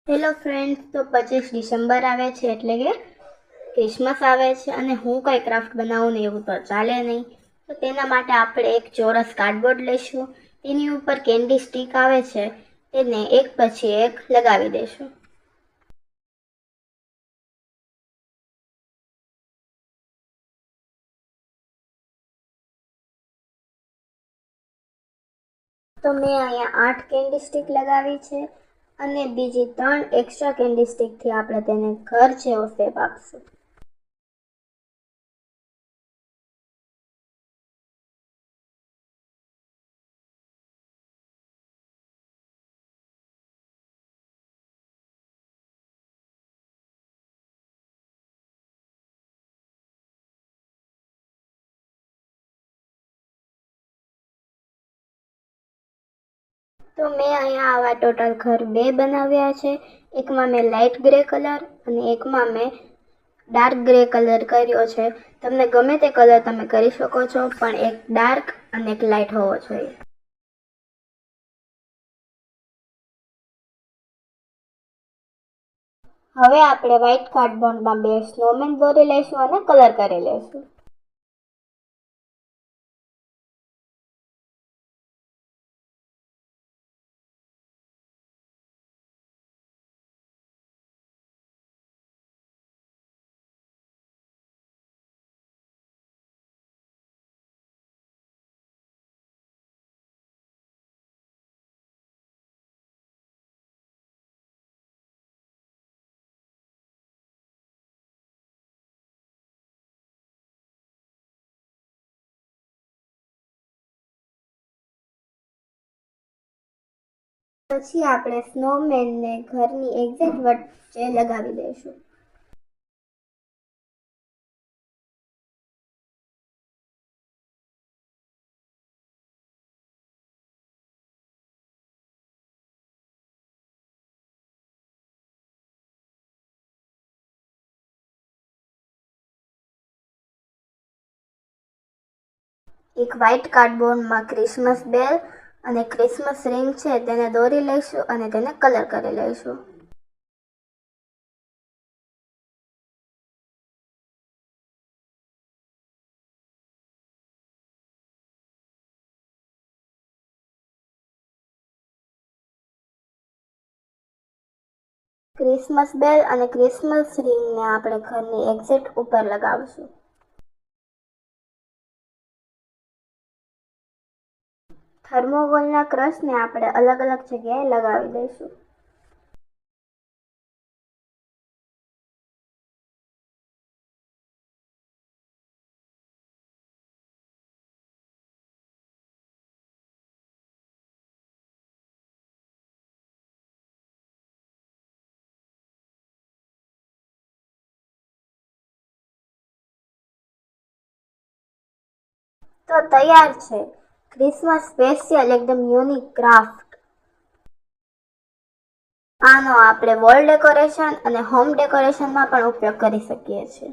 Hello friends, તો 25 December આવે છે એટલે કે ક્રિસમસ આવે છે અને હું કંઈ ક્રાફ્ટ બનાવું ને એવું તો ચાલે નહીં. તો તેના માટે આપણે એક ચોરસ કાર્ડબોર્ડ લઈશું. તેની ઉપર કેન્ડી સ્ટિક આવે છે તેને એક પછી એક લગાવી દઈશું. તો મેં અહીંયા 8 કેન્ડી સ્ટિક લગાવી છે અને બીજી 3 એક્સ્ટ્રા કેન્ડી સ્ટિકથી આપણે તેને ઘર જેવો શેપ આપશું. તો મેં અહીંયા આવા ટોટલ ઘર 2 બનાવ્યા છે. એકમાં મેં લાઇટ ગ્રે કલર અને એકમાં મેં ડાર્ક ગ્રે કલર કર્યો છે. તમને ગમે તે કલર તમે કરી શકો છો, પણ એક ડાર્ક અને એક લાઇટ હોવો જોઈએ. હવે આપણે વ્હાઇટ કાર્ડબોર્ડમાં 2 સ્નોમેન દોરી લઈશું અને કલર કરી લઈશું. પછી આપણે સ્નોમેનને ઘરની એક્ઝેક્ટ વચ્ચે લગાવી દઈશું. એક વ્હાઇટ કાર્ડબોર્ડમાં ક્રિસમસ બેલ અને ક્રિસમસ રિંગ છે તેને દોરી લઈશું અને તેને કલર કરી લઈશું. ક્રિસમસ બેલ અને ક્રિસમસ રિંગને આપણે ઘરની એક્ઝેક્ટ ઉપર લગાવશું. થર્મોકોલના ક્રશને આપણે અલગ અલગ જગ્યાએ લગાવી દઈશું. તો તૈયાર છે ક્રિસમસ સ્પેશિયલ એકદમ યુનિક ક્રાફ્ટ. આનો આપણે વોલ ડેકોરેશન અને હોમ ડેકોરેશનમાં પણ ઉપયોગ કરી શકીએ છીએ.